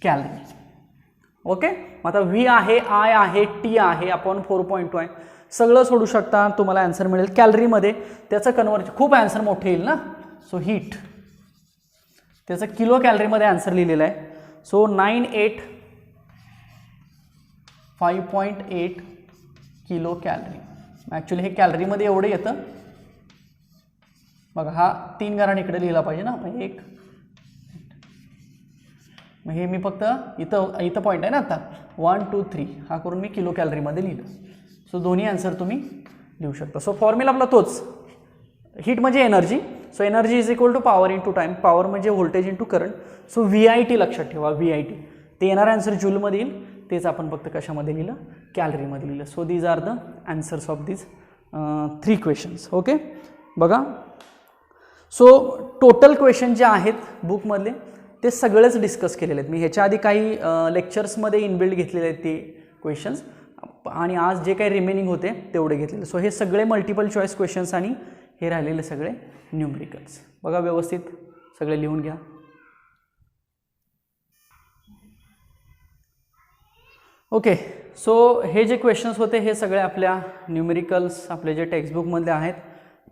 calorie. Okay, आता V आहे, I आहे, T आहे, अपॉन 4.2 आहे. सगळं सोडू शकता, तुम्हाला आन्सर मिळेल कॅलरीमध्ये. त्याचं कन्वर्जन खूप आन्सर मोठे येईल ना. सो हीट त्याचं किलो कॅलरीमध्ये आन्सर लिहिलेलं आहे. So 5.8 kilo calorie. ॲक्च्युली हे कॅलरीमध्ये एवढं येतं बघा. हा 3 घराने इकडे लिहिला पाहिजे ना. एक मग हे मी फक्त इथं पॉईंट आहे ना आता 1 2 3 हा करून मी किलो कॅलरीमध्ये लिहिलं. सो दोन्ही आन्सर तुम्ही लिहू शकता. सो फॉर्म्युला आपला तोच. हीट म्हणजे energy. So energy is equal to power into time. Power म्हणजे voltage into current. So VIT लक्षात ठेवा, VIT. ते येणारा आन्सर जूलमध्ये येईल. तेच आपण फक्त कशामध्ये लिहिलं, कॅलरीमध्ये लिहिलं. So these are the answers of these 3 questions. Okay, बघा. सो टोटल क्वेश्चन जे आहेत बुकमधले ते सगळेच डिस्कस केलेले आहेत मी. ह्याच्या आधी काही लेक्चर्समध्ये इनबिल्ड घेतलेले आहेत ते क्वेश्चन्स, आणि आज जे काही रिमेनिंग होते तेवढे घेतलेले. सो हे सगळे मल्टिपल चॉईस क्वेश्चन्स आणि हे राहिलेले सगळे न्यूमरिकल्स. बघा, व्यवस्थित सगळे लिहून घ्या. ओके, सो हे जे क्वेश्चन्स होते हे सगळे आपल्या न्यूमेरिकल्स आपले जे टेक्स्टबुकमधले आहेत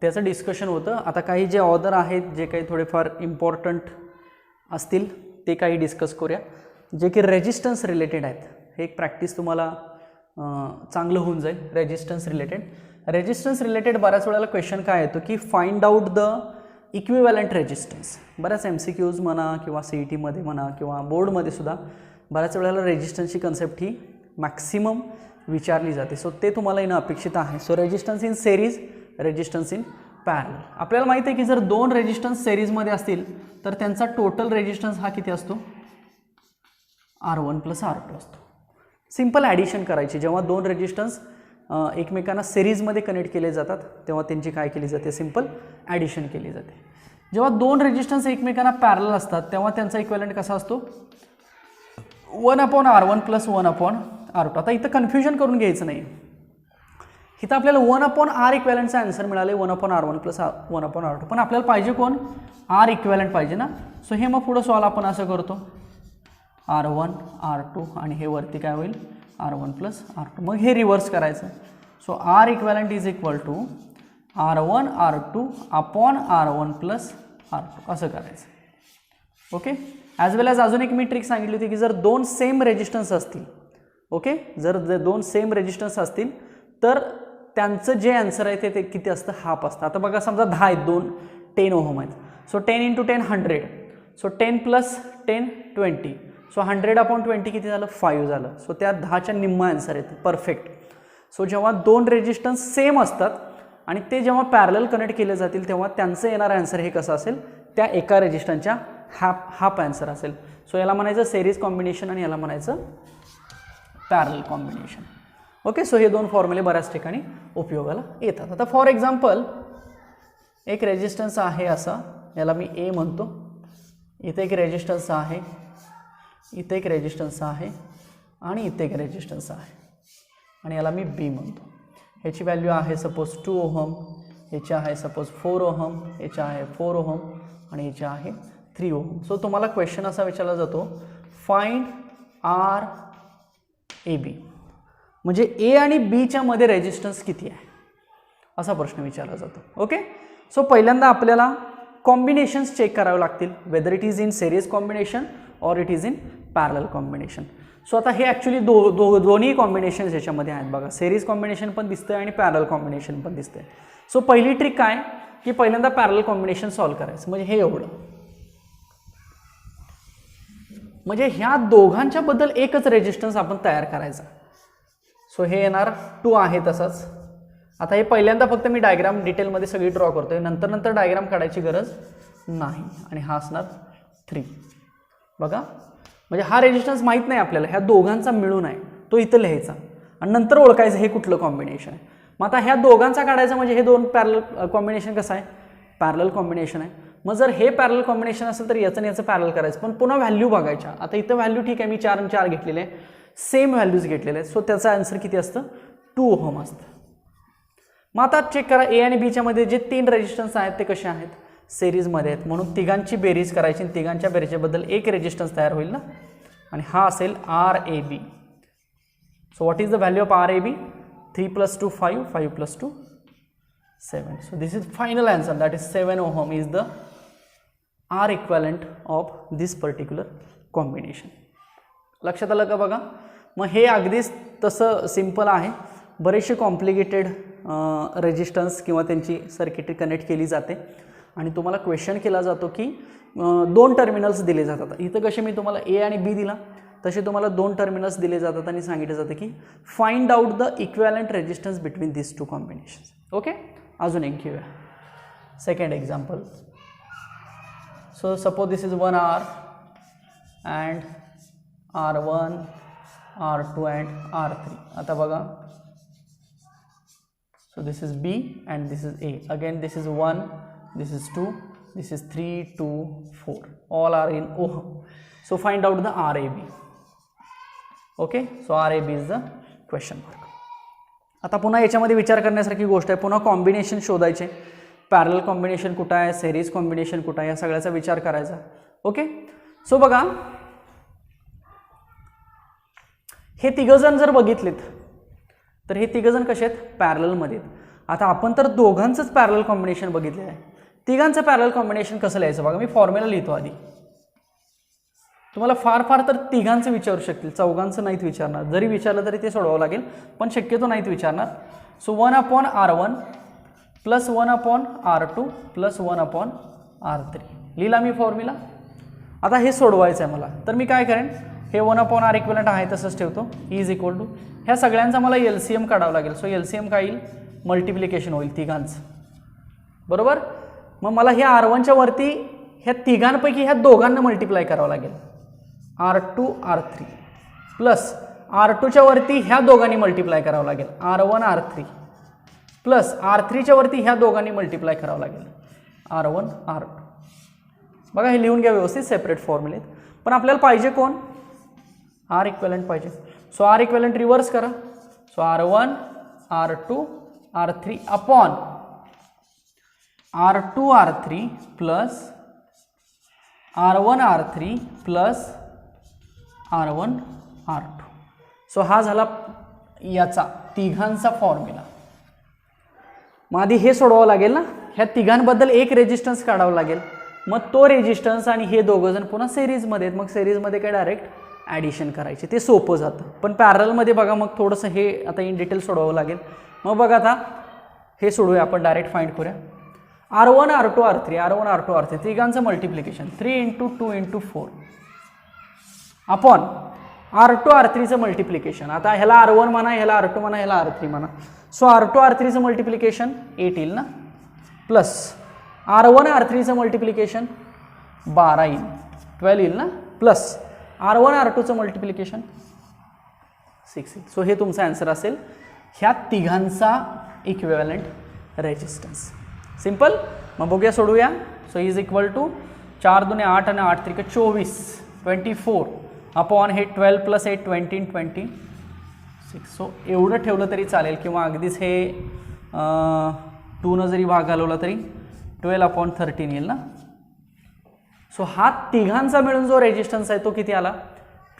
त्याचं डिस्कशन होतं. आता काही जे ऑदर आहेत जे काही थोडेफार इम्पॉर्टंट असतील ते काही डिस्कस करूया, जे की रेजिस्टन्स रिलेटेड आहेत. हे एक प्रॅक्टिस तुम्हाला चांगलं होऊन जाईल. रेजिस्टन्स रिलेटेड बऱ्याच वेळेला क्वेश्चन काय येतो की find out the equivalent resistance. बऱ्याच MCQs म्हणा किंवा CETमध्ये म्हणा किंवा बोर्डमध्ये सुद्धा बऱ्याच वेळेला रेजिस्टन्सची कन्सेप्ट ही मॅक्सिमम विचारली जाते. सो ते तुम्हाला येणं अपेक्षित आहे. So resistance in series, resistance in parallel. आपल्याला माहिती आहे की जर 2 रेजिस्टन्स सेरीजमध्ये असतील तर त्यांचा टोटल रेजिस्टन्स हा किती असतो, R1 + R2 असतो. सिंपल ॲडिशन करायची. जेव्हा 2 रेजिस्टन्स एकमेकांना सिरीजमध्ये कनेक्ट केले जातात तेव्हा त्यांची काय केली जाते, सिंपल ॲडिशन केली जाते. जेव्हा 2 रेजिस्टन्स एकमेकांना पॅरलल असतात तेव्हा त्यांचा इक्विव्हॅलंट कसा असतो, 1/R1 + 1/R2. आता इथं कन्फ्युजन करून घ्यायचं नाही. इथं आपल्याला 1/R इक्विव्हॅलंटचा आन्सर मिळाले 1/R1 + 1/R2. पण आपल्याला पाहिजे कोण, R इक्विव्हॅलंट पाहिजे ना. सो हे मग पुढं सॉल्व आपण असं करतो, R1 R2 आणि हे वरती काय होईल, R1 + R2. मग हे रिव्हर्स करायचं. So R equivalent is equal to R1 R2 upon R1 + R2 असं करायचं. ओके, ॲज वेल ॲज अजून एक मी ट्रिक सांगितली होती की जर 2 सेम रेजिस्टन्स असतील, ओके, जर 2 सेम रेजिस्टन्स असतील तर त्यांचं जे आन्सर आहे ते किती असतं, हाफ असतं. आता बघा, समजा 10 आहेत, 2 10 ओहम आहेत. सो 10 × 10 100. सो 10 + 10 20. सो 100/20 किती झालं, 5 झालं. सो त्या 10च्या निम्मा आन्सर येतं, परफेक्ट. सो जेव्हा 2 रेजिस्टन्स सेम असतात आणि ते जेव्हा पॅरलल कनेक्ट केले जातील तेव्हा त्यांचं येणारं आन्सर हे कसं असेल, त्या एका रेजिस्टन्सच्या हाफ आन्सर असेल. सो याला म्हणायचं सेरीज कॉम्बिनेशन आणि याला म्हणायचं पॅरलल कॉम्बिनेशन. ओके, सो हे 2 फॉर्म्युले बऱ्याच ठिकाणी उपयोगाला येतात. आता फॉर एक्झाम्पल एक रेजिस्टन्स आहे असा, याला मी A म्हणतो. इथे एक रेजिस्टन्स आहे, इथे एक रेजिस्टन्स आहे आणि इथे एक रेजिस्टन्स आहे आणि याला मी B म्हणतो. ह्याची व्हॅल्यू आहे सपोज 2 ओहम, ह्याची आहे सपोज 4 ओहम, ह्याची आहे 4 ओहम आणि ह्याची आहे 3 ओहम. सो तुम्हाला क्वेश्चन असा विचारला जातो, फाइंड RAB. म्हणजे A आणि Bच्या मध्ये रेजिस्टन्स किती आहे असा प्रश्न विचारला जातो. ओके, सो पहिल्यांदा आपल्याला कॉम्बिनेशन्स चेक करावे लागतील, whether it is in series combination or it is in parallel combination. So आता हे ॲक्च्युली दोन्ही कॉम्बिनेशन्स याच्यामध्ये आहेत. बघा, सेरीज कॉम्बिनेशन पण दिसतंय आणि पॅरलल कॉम्बिनेशन पण दिसतंय. सो पहिली ट्रिक काय की पहिल्यांदा पॅरलल कॉम्बिनेशन सॉल्व्ह करायचं. म्हणजे हे एवढं, म्हणजे ह्या दोघांच्या बद्दल एकच रेजिस्टन्स आपण तयार करायचा. सो हे येणार 2 आहे तसंच. आता हे पहिल्यांदा फक्त मी डायग्राम डिटेलमध्ये सगळी ड्रॉ करतोय, नंतर डायग्राम काढायची गरज नाही. आणि हा असणार 3. बघा, म्हणजे हा रेजिस्टन्स माहीत नाही आपल्याला, ह्या दोघांचा मिळून आहे तो इथं लिहायचा आणि नंतर ओळखायचं हे कुठलं कॉम्बिनेशन आहे. मग आता ह्या दोघांचा काढायचा म्हणजे हे दोन पॅरलल कॉम्बिनेशन कसं आहे, पॅरलल कॉम्बिनेशन आहे. मग जर हे पॅरलल कॉम्बिनेशन असेल तर याचं आणि याचं पॅरलल करायचं, पण पुन्हा व्हॅल्यू बघायच्या. आता इथं व्हॅल्यू ठीक आहे, मी 4 आणि 4 घेतलेले आहे, सेम व्हॅल्यूज घेतलेले आहेत, सो त्याचा आन्सर किती असतं, 2 ओहम असतं. मग आता चेक करा ए आणि बीच्या मध्ये जे 3 रेजिस्टन्स आहेत ते कसे आहेत, सिरीजमध्ये आहेत, म्हणून तिघांची बेरीज करायची आणि तिघांच्या बेरीजेबद्दल एक रेजिस्टन्स तयार होईल ना, आणि हा असेल R A B. So what is the value of R A B, 3 + 2 5, 5 + 2 7. So this is final answer, that is 7 ohm is the R equivalent of this particular combination. लक्षात आलं का बघा. मग हे अगदीच तसं सिंपल आहे. बरेचसे कॉम्प्लिकेटेड रेजिस्टन्स किंवा त्यांची सर्किटरी कनेक्ट केली जाते आणि तुम्हाला क्वेश्चन केला जातो की 2 टर्मिनल्स दिले जातात. इथं कसे मी तुम्हाला ए आणि बी दिला तसे तुम्हाला 2 टर्मिनल्स दिले जातात आणि सांगितलं जातं की find out the equivalent resistance between this 2 combinations. Okay, अजून एक घेऊया, second example. So suppose this is 1 R and R1, R2 and R3. आता बघा, so this is B and this is A. Again this is 1, this is 2, this is 3, 2, 4. All are in ohm. So find out the RAB. Okay, so RAB is the question mark. आता पुन्हा याच्यामध्ये विचार करण्यासारखी गोष्ट आहे, पुन्हा कॉम्बिनेशन शोधायचे, पॅरलल कॉम्बिनेशन कुठं आहे, सिरीज कॉम्बिनेशन कुठं आहे, या सगळ्याचा विचार करायचा. ओके, सो बघा हे तिघजण जर बघितलेत तर हे तिघजण कसे आहेत, पॅरललमध्ये आहेत. आता आपण तर दोघांचंच पॅरलल कॉम्बिनेशन बघितलेलं आहे, तिघांचं पॅरलल कॉम्बिनेशन कसं लिहायचं बघा. मी फॉर्म्युला लिहितो आधी, तुम्हाला फार तर तिघांचं विचारू शकतील, चौघांचं नाहीत विचारणार. जरी विचारलं तरी ते सोडवावं लागेल, पण शक्यतो नाहीत विचारणार. सो 1/R1 + 1/R2 + 1/R3 लिहिला मी फॉर्म्युला. आता हे सोडवायचं आहे मला, तर मी काय करेन, हे 1/R इक्विव्हॅलंट आहे तसंच ठेवतो, इज इक्वल टू ह्या सगळ्यांचा मला LCM काढावं लागेल. सो LCM काय येईल, मल्टिप्लिकेशन होईल तिघांचं, बरोबर. मग मला ह्या R1च्या वरती ह्या तिघांपैकी ह्या दोघांना मल्टिप्लाय करावं लागेल, R2 R3 प्लस R2च्या वरती ह्या दोघांनी मल्टिप्लाय करावं लागेल, R1 R3 प्लस R3च्या वरती ह्या दोघांनी मल्टिप्लाय करावं लागेल, R1 R2. बघा हे लिहून घ्या व्यवस्थित सेपरेट फॉर्म्युलेत. पण आपल्याला पाहिजे कोण, R इक्विव्हॅलंट पाहिजे. सो R इक्विव्हॅलंट रिव्हर्स करा. So R1 R2 R3 upon R2 R3 plus R1 R3 plus R1 R2. So हा झाला याचा तिघांचा फॉर्म्युला. मग आधी हे सोडवावं लागेल ना, ह्या तिघांबद्दल एक रेजिस्टन्स काढावं लागेल, मग तो रेजिस्टन्स आणि हे दोघंजण पुन्हा सिरीजमध्ये आहेत, मग सिरीजमध्ये काय डायरेक्ट ॲडिशन करायचे, ते सोपं जातं. पण पॅरलमध्ये बघा मग थोडंसं हे आता इन डिटेल सोडवावं लागेल. मग बघा आता हे सोडूया आपण, डायरेक्ट फाइंड करूया. R1 R2 R3 R1 R2 R3 तिघांचं मल्टिप्लिकेशन 3 × 2 × 4 अपॉन R2 R3चं मल्टिप्लिकेशन. आता ह्याला R1 म्हणा, ह्याला R2 म्हणा, ह्याला R3 म्हणा. सो R2 R3चं मल्टिप्लिकेशन 8 येईल ना, प्लस R1 R3चं मल्टिप्लिकेशन 12 येईल, 12 येईल ना, प्लस R1 R2चं मल्टिप्लिकेशन 6 येईल. सो हे तुमचा आन्सर असेल ह्या तिघांचा इक्विव्हॅलंट रेजिस्टन्स. सिंपल. मग बघूया, सोडूया. सो इज इक्वल टू 4 × 2 = 8 आणि 8 × 3 = 24 24 अपॉन हे 12 + 8 20 × 26. सो एवढं ठेवलं तरी चालेल, किंवा अगदीच हे 2 न जरी भाग घालवला तरी 12/13 येईल ना. सो हा तिघांचा मिळून जो रेजिस्टन्स आहे तो किती आला,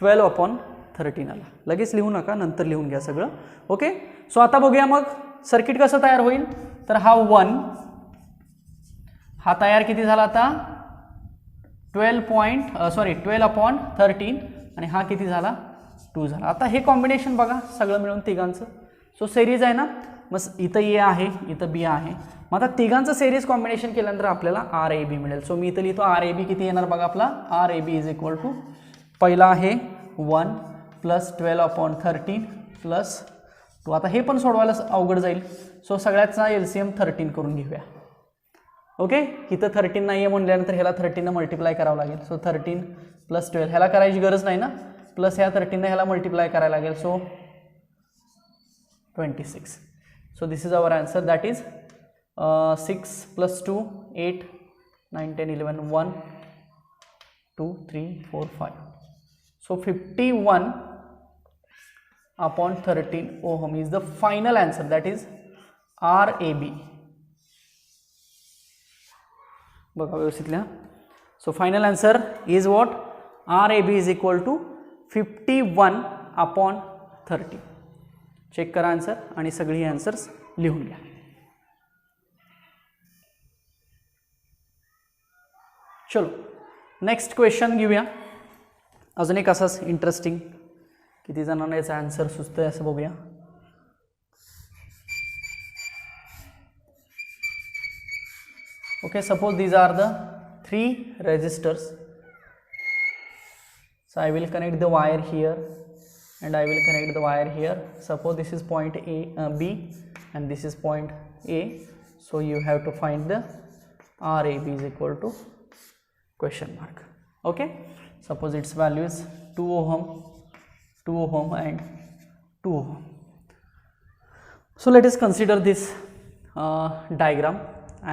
12/13 आला. लगेच लिहू नका, नंतर लिहून घ्या सगळं. ओके. सो आता बघूया मग सर्किट कसं तयार होईल. तर हा 1 हा तयार किती झाला आता, 12/13 आणि हा किती झाला, 2 झाला. आता हे कॉम्बिनेशन बघा सगळं मिळून तिघांचं. सो सिरीज आहे ना, मग इथं ए आहे, इथं बी आहे. मग आता तिघांचं सिरीज कॉम्बिनेशन केल्यानंतर आपल्याला RAB मिळेल. सो मी इथं लिहितो RAB किती येणार बघा आपला, RAB इज इक्वल टू पहिला आहे 1 प्लस 12/13 प्लस 2. आता हे पण सोडवायला अवघड जाईल, सो सगळ्याचा LCM 13 करून घेऊया. ओके. इथं 13 नाही आहे म्हणल्यानंतर ह्याला 13 मल्टिप्लाय करावं लागेल. सो 13 + 12 ह्याला करायची गरज नाही ना, प्लस ह्या 13 ह्याला मल्टिप्लाय करायला लागेल. So 26. So this is our answer, that is 6 plus 2, 8, 9, 10, 11, 1, 2, 3, 4, 5. So 51 upon 13 ohm is the final answer, that is RAB. बघा व्यवस्थित लिहा. So final answer is what? RAB is equal to 51 upon 30. Check करा आन्सर आणि सगळी आन्सर्स लिहून घ्या. चलो नेक्स्ट क्वेश्चन घेऊया. अजून एक असाच इंटरेस्टिंग, किती जणांना याचा आन्सर सुचतोय असं बघूया. Okay, suppose these are the 3 resistors. So I will connect the wire here and I will connect the wire here. Suppose this is point B and this is point A. So you have to find the RAB is equal to question mark. Okay, suppose its value is 2 ohm, 2 ohm and 2 ohm. So let us consider this diagram.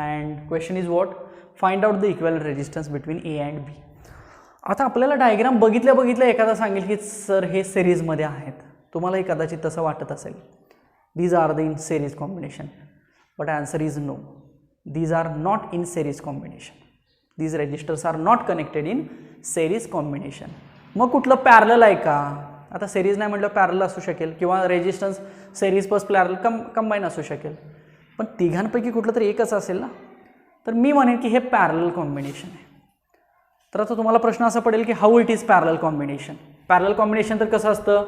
And question is what? Find out the equivalent resistance between A and B. आता आपल्याला डायग्राम बघितल्या बघितल्या एखादा सांगेल की सर हे सिरीजमध्ये आहेत, तुम्हालाही कदाचित तसं वाटत असेल. These are the in series combination, but answer is no. These are not in series combination. These resistors are not connected in series combination. मग कुठलं पॅरलल आहे का? आता सिरीज नाही म्हटलं पॅरलल असू शकेल किंवा resistance series plus parallel combine असू शकेल, पण तिघांपैकी कुठलं तरी एकच असेल ना. तर मी म्हणेन की हे पॅरलल कॉम्बिनेशन आहे. तर आता तुम्हाला प्रश्न असा पडेल की how it is parallel combination. Parallel combination तर कसं असतं?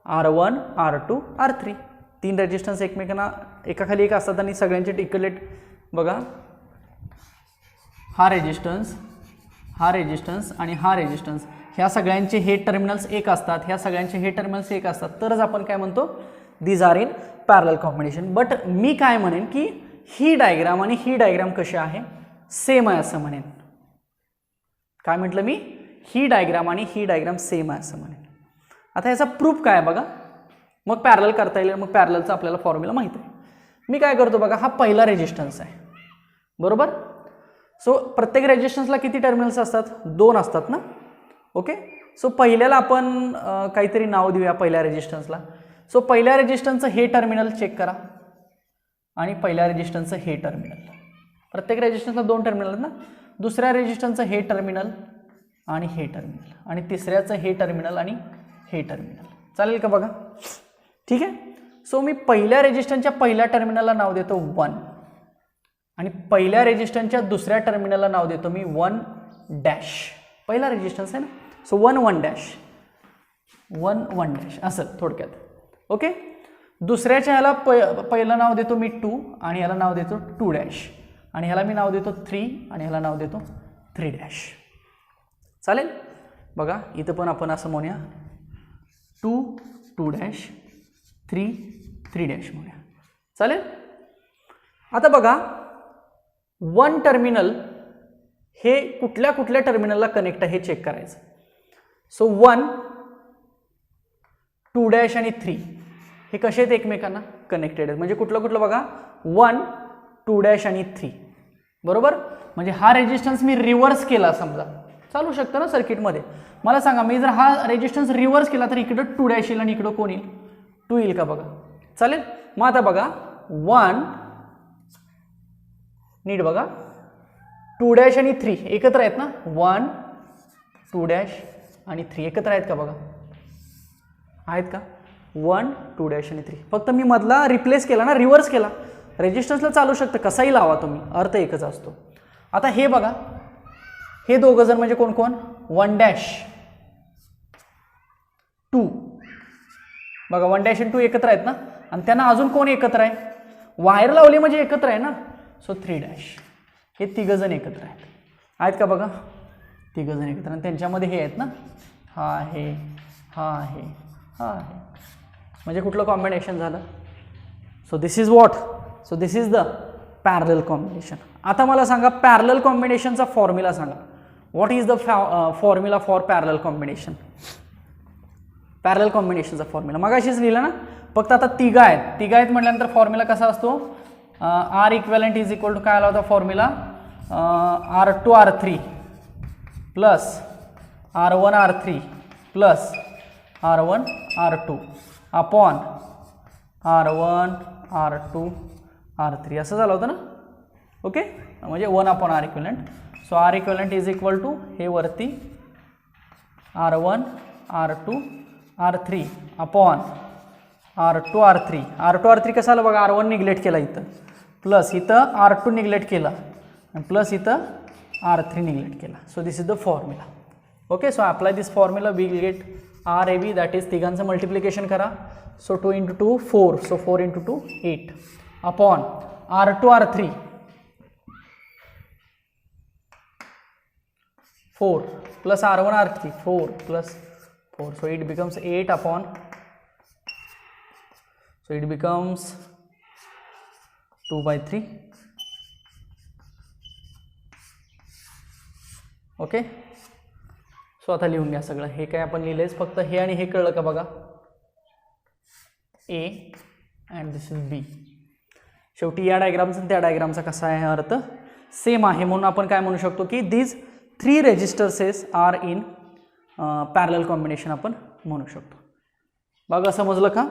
R1, R2, R3 तीन रेजिस्टन्स एकमेकांना एकाखाली एक असतात आणि सगळ्यांचे इक्वलेट. बघा हा रेजिस्टन्स, हा रेजिस्टन्स आणि हा रेजिस्टन्स, ह्या सगळ्यांचे हे टर्मिनल्स एक असतात, ह्या सगळ्यांचे हे टर्मिनल्स एक असतात, तरच आपण काय म्हणतो? These are in parallel combination. But मी काय म्हणेन की ही डायग्राम आणि ही डायग्राम कशी आहे? सेम आहे असं म्हणेन. काय म्हटलं मी? ही डायग्राम आणि ही डायग्राम सेम आहे असं म्हणेन. आता याचा प्रूफ काय बघा, मग पॅरलल करता येईल. मग पॅरललचा आपल्याला फॉर्म्युला माहित आहे. मी काय करतो बघा, हा पहिला रेजिस्टन्स आहे बरोबर. सो प्रत्येक रेजिस्टन्सला किती टर्मिनल्स असतात? 2 असतात ना. ओके, सो पहिल्याला आपण काहीतरी नाव देऊया पहिल्या रेजिस्टन्सला. सो पहिल्या रेजिस्टन्सचं हे टर्मिनल चेक करा आणि पहिल्या रेजिस्टन्सचं हे टर्मिनल. प्रत्येक रेजिस्टन्सला 2 टर्मिनल आहेत ना. दुसऱ्या रेजिस्टन्सचं हे टर्मिनल आणि हे टर्मिनल आणि तिसऱ्याचं हे टर्मिनल आणि हे टर्मिनल. चालेल का बघा? ठीक आहे. सो मी पहिल्या रेजिस्टन्सच्या पहिल्या टर्मिनलला नाव देतो 1 आणि पहिल्या रेजिस्टन्सच्या दुसऱ्या टर्मिनलला नाव देतो मी 1 डॅश. पहिला रेजिस्टन्स आहे ना, सो 1 1 डॅश, 1 1 डॅश असं थोडक्यात. ओके, दुसऱ्याच्या ह्याला पहिलं नाव देतो मी 2 आणि ह्याला नाव देतो 2 डॅश आणि ह्याला मी नाव देतो 3 आणि ह्याला नाव देतो 3 डॅश. चालेल बघा, इथं पण आपण असं म्हणूया 2 2 डॅश 3 3 डॅश म्हणूया. चालेल. आता बघा 1 टर्मिनल हे कुठल्या कुठल्या टर्मिनलला कनेक्ट आहे हे चेक करायचं. सो 1 2 डॅश आणि 3 हे कसे आहेत? एकमेकांना कनेक्टेड आहेत. म्हणजे कुठलं कुठलं बघा, 1 2 डॅश आणि 3 बरोबर. म्हणजे हा रेजिस्टन्स मी रिव्हर्स केला समजा, चालू शकतं ना सर्किटमध्ये. मला सांगा, मी जर हा रेजिस्टन्स रिव्हर्स केला तर इकडं 2 डॅश येईल आणि इकडं कोण येईल? 2 येईल का बघा. चालेल. मग आता बघा 1 नीट बघा, 2 डॅश आणि 3 एकत्र आहेत ना. 1 2 डॅश आणि 3 एकत्र आहेत का बघा? आहेत का? 1 2 डॅश आणि 3. फक्त मी मधला रिप्लेस केला ना, रिव्हर्स केला. रेजिस्टन्सला चालू शकतं, कसाही लावा तुम्ही, अर्थ एकच असतो. आता हे बघा, हे दोघं जण म्हणजे कोण कोण? 1 डॅश 2 बघा, 1 डॅश आणि 2 एकत्र आहेत ना. आणि त्यांना अजून कोण एकत्र आहे? वायर लावली म्हणजे एकत्र आहे ना. So 3 dash. हे तिघजण एकत्र आहेत का बघा? तिघजण एकत्र. आणि त्यांच्यामध्ये हे आहेत ना, हा आहे, हा आहे, हा आहे. म्हणजे कुठलं कॉम्बिनेशन झालं? So this is what? So this is the parallel combination. आता मला सांगा पॅरलल कॉम्बिनेशनचा फॉर्म्युला सांगा. What is the formula for parallel combination? Parallel कॉम्बिनेशनचा फॉर्म्युला मगाशीच लिहिला ना, फक्त आता तिघा आहेत म्हटल्यानंतर फॉर्म्युला कसा असतो, R equivalent is equal to काय आला होता formula, R2 R3 plus R1 R3 plus R1 R2 upon R1 R2 R3 असं झालं होतं ना. ओके, म्हणजे 1 upon R equivalent. So R equivalent is equal to हे वरती R1 R2 R3 upon R2 R3. R2 R3 कसं आलं बघा, R1 निग्लेक्ट केला इथं, प्लस इथं R2 निग्लेक्ट केला आणि प्लस इथं R3 निग्लेक्ट केला. So this is the formula. Okay, so apply this formula, we will get RAB, that is तिघांचं मल्टिप्लिकेशन करा. So 2 × 2 4, so 4 × 2 8 upon R2 R3 4 plus R1 R3 4 plus 4, so it becomes 8 upon, so it becomes 2/3. Okay, so आता लिहून घ्या सगळं. हे काय आपण लिहिलंयच, फक्त हे आणि हे कळलं का बघा, A and this is B. शेवटी या डायग्रामचा त्या डायग्रामचा कसा आहे अर्थ सेम आहे, म्हणून आपण काय म्हणू शकतो की these 3 resistorses are in parallel combination आपण म्हणू शकतो. बघा समजलं का.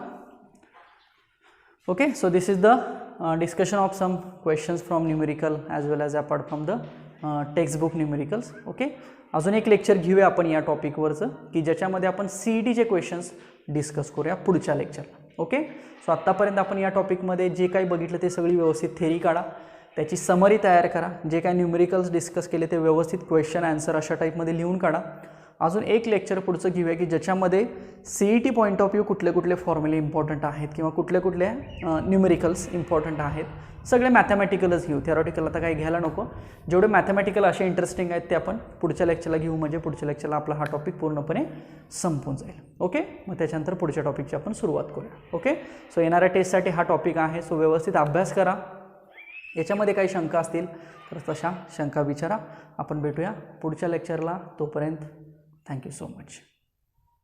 Okay, so this is the discussion of some questions from numerical as well as apart from the textbook numericals. Okay, अजून एक लेक्चर घेऊया आपण या टॉपिकवरचं की ज्याच्यामध्ये आपण CETचे क्वेश्चन्स डिस्कस करूया पुढच्या लेक्चरला. ओके, सो आत्तापर्यंत आपण या टॉपिकमध्ये जे काही बघितलं ते सगळी व्यवस्थित थेरी काढा, त्याची समरी तयार करा, जे काही न्यूमेरिकल्स डिस्कस केले ते व्यवस्थित क्वेश्चन आन्सर अशा टाईपमध्ये लिहून काढा. अजून एक लेक्चर पुढचं घेऊया की ज्याच्यामध्ये CET पॉईंट ऑफ व्ह्यू कुठले कुठले फॉर्म्युले इम्पॉर्टंट आहेत किंवा कुठले कुठले न्यूमेरिकल्स इम्पॉर्टंट आहेत. सगळे मॅथमॅटिकलच घेऊ, थिअरॉटिकल आता काही घ्यायला नको. जेवढे मॅथमॅटिकल असे इंटरेस्टिंग आहेत ते आपण पुढच्या लेक्चरला घेऊ, म्हणजे पुढच्या लेक्चरला आपला हा टॉपिक पूर्णपणे संपून जाईल. ओके, मग त्याच्यानंतर पुढच्या टॉपिकची आपण सुरुवात करूया. ओके, सो येणाऱ्या टेस्टसाठी हा टॉपिक आहे, सो व्यवस्थित अभ्यास करा. याच्यामध्ये काही शंका असतील तर तशा शंका विचारा. आपण भेटूया पुढच्या लेक्चरला, तोपर्यंत थँक्यू सो मच.